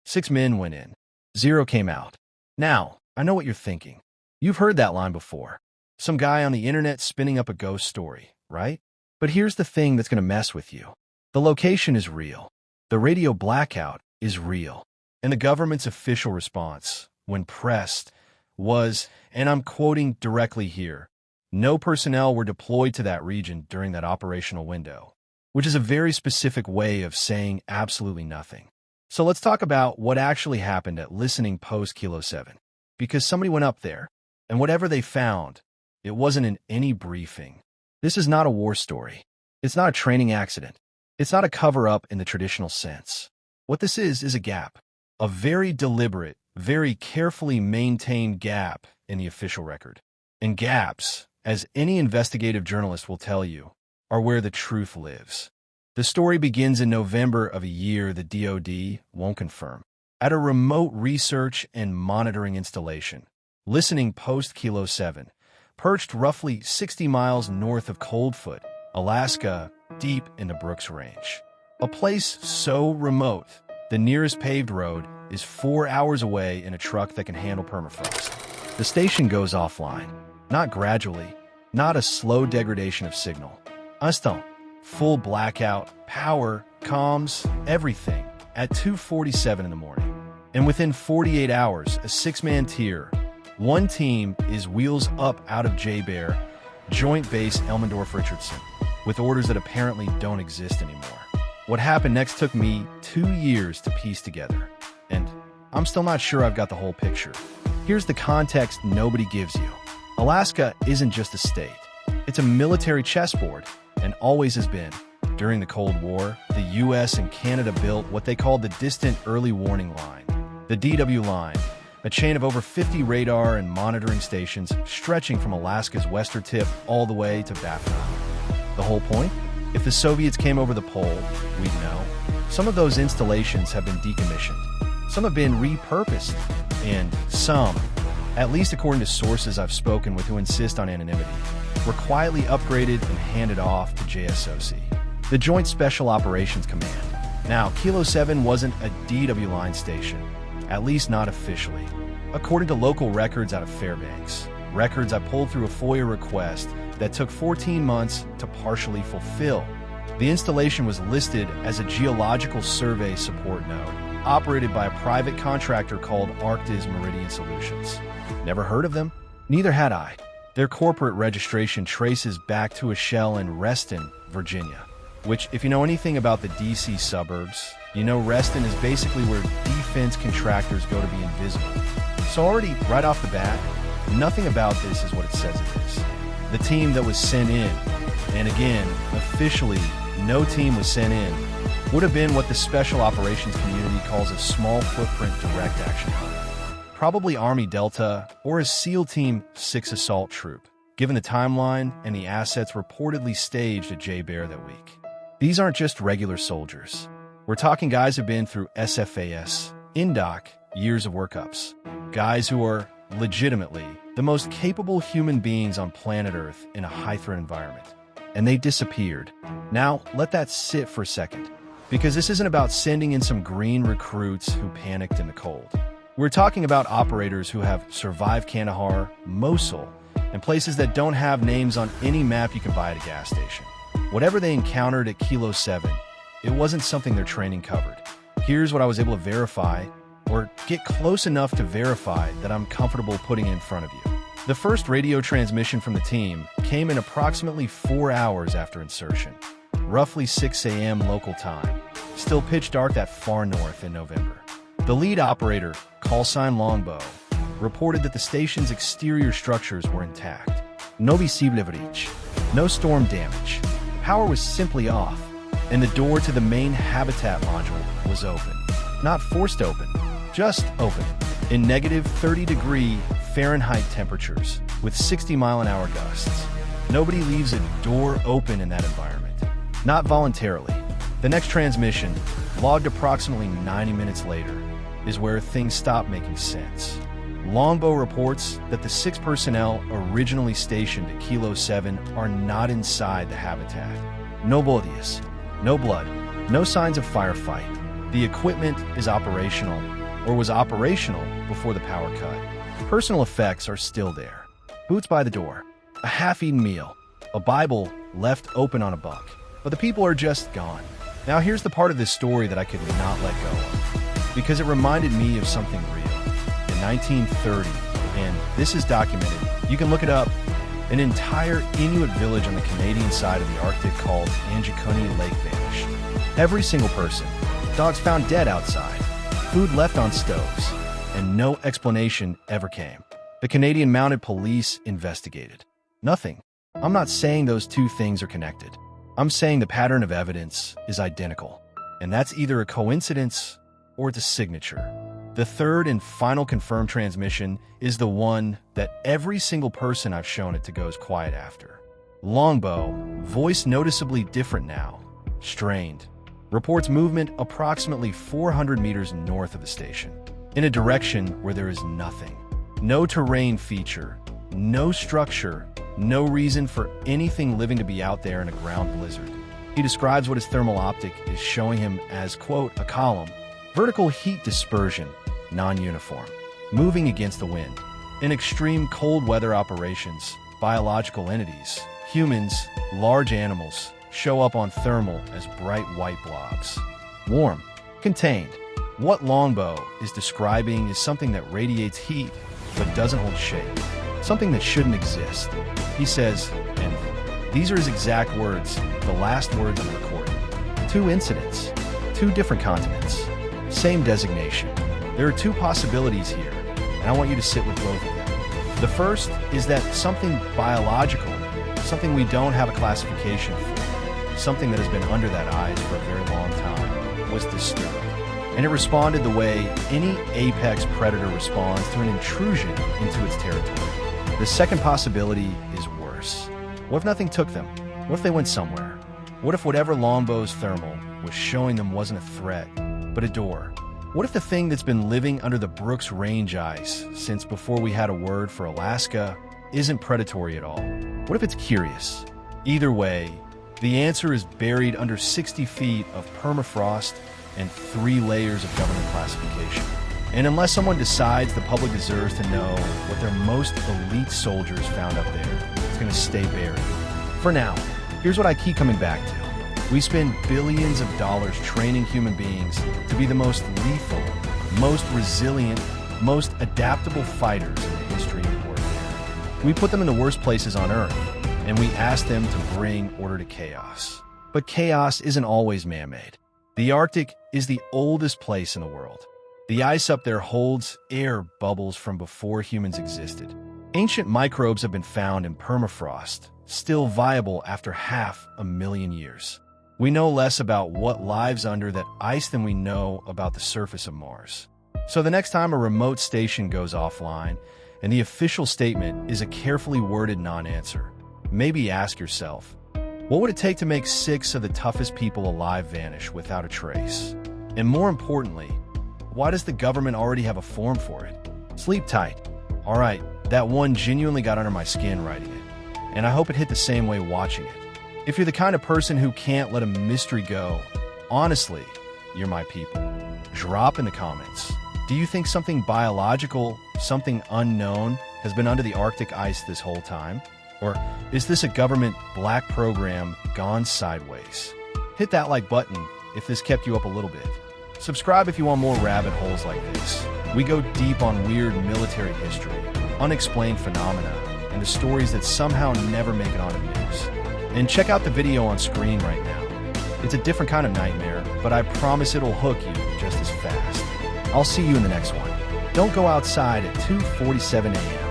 Six men went in. 0 came out. Now, I know what you're thinking. You've heard that line before. Some guy on the internet spinning up a ghost story, right? But here's the thing that's going to mess with you. The location is real. The radio blackout is real. And the government's official response, when pressed, was, and I'm quoting directly here, no personnel were deployed to that region during that operational window, which is a very specific way of saying absolutely nothing. So let's talk about what actually happened at listening post Kilo 7. Because somebody went up there, and whatever they found, it wasn't in any briefing. This is not a war story. It's not a training accident. It's not a cover-up in the traditional sense. What this is a gap. A very deliberate, very carefully maintained gap in the official record. And gaps, as any investigative journalist will tell you, are where the truth lives. The story begins in November of a year the DoD won't confirm. At a remote research and monitoring installation, listening post Kilo 7, perched roughly 60 miles north of Coldfoot, Alaska, deep in the Brooks Range. A place so remote, the nearest paved road is 4 hours away in a truck that can handle permafrost. The station goes offline, not gradually, not a slow degradation of signal. Instant. Full blackout, power, comms, everything, at 2:47 in the morning. And within 48 hours, a 6-man tier, one team is wheels up out of J-Bear, Joint Base Elmendorf-Richardson, with orders that apparently don't exist anymore. What happened next took me 2 years to piece together, and I'm still not sure I've got the whole picture. Here's the context nobody gives you. Alaska isn't just a state. It's a military chessboard, and always has been. During the Cold War, the US and Canada built what they called the Distant Early Warning Line, the DW Line, a chain of over 50 radar and monitoring stations stretching from Alaska's western tip all the way to Baffin Island. The whole point? If the Soviets came over the pole, we'd know. Some of those installations have been decommissioned. Some have been repurposed. And some, at least according to sources I've spoken with who insist on anonymity, were quietly upgraded and handed off to JSOC, the Joint Special Operations Command. Now, Kilo 7 wasn't a DW line station, at least not officially. According to local records out of Fairbanks, records I pulled through a FOIA request that took 14 months to partially fulfill, the installation was listed as a geological survey support node, operated by a private contractor called Arctis Meridian Solutions. Never heard of them? Neither had I. Their corporate registration traces back to a shell in Reston, Virginia, which, if you know anything about the DC suburbs, you know Reston is basically where defense contractors go to be invisible. So already, right off the bat, nothing about this is what it says it is. The team that was sent in, and again, officially, no team was sent in, would have been what the special operations community calls a small footprint direct action unit. Probably Army Delta or a SEAL Team 6 assault troop, given the timeline and the assets reportedly staged at J-Bear that week. These aren't just regular soldiers. We're talking guys who've been through SFAS, INDOC, years of workups. Guys who are, legitimately, the most capable human beings on planet Earth in a high-threat environment. And they disappeared. Now, let that sit for a second, because this isn't about sending in some green recruits who panicked in the cold. We're talking about operators who have survived Kandahar, Mosul, and places that don't have names on any map you can buy at a gas station. Whatever they encountered at Kilo 7, it wasn't something their training covered. Here's what I was able to verify, or get close enough to verify that I'm comfortable putting in front of you. The first radio transmission from the team came in approximately 4 hours after insertion, roughly 6 a.m. local time, still pitch dark that far north in November. The lead operator, callsign Longbow, reported that the station's exterior structures were intact. No visible breach, no storm damage. Power was simply off, and the door to the main habitat module was open. Not forced open, just open, in negative 30-degree Fahrenheit temperatures with 60-mile-an-hour gusts. Nobody leaves a door open in that environment. Not voluntarily. The next transmission, logged approximately 90 minutes later, is where things stop making sense. Longbow reports that the 6 personnel originally stationed at Kilo 7 are not inside the habitat. No bodies, no blood, no signs of firefight. The equipment is operational, or was operational before the power cut. Personal effects are still there. Boots by the door, a half-eaten meal, a Bible left open on a bunk. But the people are just gone. Now here's the part of this story that I could not let go of, because it reminded me of something real. In 1930, and this is documented, you can look it up, an entire Inuit village on the Canadian side of the Arctic called Angikuni Lake vanished. Every single person. Dogs found dead outside. Food left on stoves. And no explanation ever came. The Canadian Mounted Police investigated. Nothing. I'm not saying those two things are connected. I'm saying the pattern of evidence is identical. And that's either a coincidence or it's a signature. The third and final confirmed transmission is the one that every single person I've shown it to goes quiet after. Longbow, voice noticeably different now, strained, reports movement approximately 400 meters north of the station, in a direction where there is nothing. No terrain feature, no structure, no reason for anything living to be out there in a ground blizzard. He describes what his thermal optic is showing him as, quote, a column, vertical heat dispersion, non-uniform, moving against the wind. In extreme cold weather operations, biological entities, humans, large animals, show up on thermal as bright white blobs. Warm, contained. What Longbow is describing is something that radiates heat but doesn't hold shape, something that shouldn't exist. He says, and these are his exact words, the last words on the recording. 2 incidents, 2 different continents, same designation. There are 2 possibilities here, and I want you to sit with both of them. The first is that something biological, something we don't have a classification for, something that has been under that ice for a very long time, was disturbed. And it responded the way any apex predator responds to an intrusion into its territory. The second possibility is worse. What if nothing took them? What if they went somewhere? What if whatever Longbow's thermal was showing them wasn't a threat, but a door? What if the thing that's been living under the Brooks Range ice since before we had a word for Alaska isn't predatory at all? What if it's curious? Either way, the answer is buried under 60 feet of permafrost and 3 layers of government classification. And unless someone decides the public deserves to know what their most elite soldiers found up there, it's going to stay buried. For now, here's what I keep coming back to. We spend billions of dollars training human beings to be the most lethal, most resilient, most adaptable fighters in the history of warfare. We put them in the worst places on Earth, and we ask them to bring order to chaos. But chaos isn't always man-made. The Arctic is the oldest place in the world. The ice up there holds air bubbles from before humans existed. Ancient microbes have been found in permafrost, still viable after 500,000 years. We know less about what lives under that ice than we know about the surface of Mars. So the next time a remote station goes offline and the official statement is a carefully worded non-answer, maybe ask yourself, what would it take to make 6 of the toughest people alive vanish without a trace? And more importantly, why does the government already have a form for it? Sleep tight. All right, that one genuinely got under my skin writing it, and I hope it hit the same way watching it. If you're the kind of person who can't let a mystery go, honestly, you're my people. Drop in the comments. Do you think something biological, something unknown, has been under the Arctic ice this whole time? Or is this a government black program gone sideways? Hit that like button if this kept you up a little bit. Subscribe if you want more rabbit holes like this. We go deep on weird military history, unexplained phenomena, and the stories that somehow never make it on the news. And check out the video on screen right now. It's a different kind of nightmare, but I promise it'll hook you just as fast. I'll see you in the next one. Don't go outside at 2:47 a.m.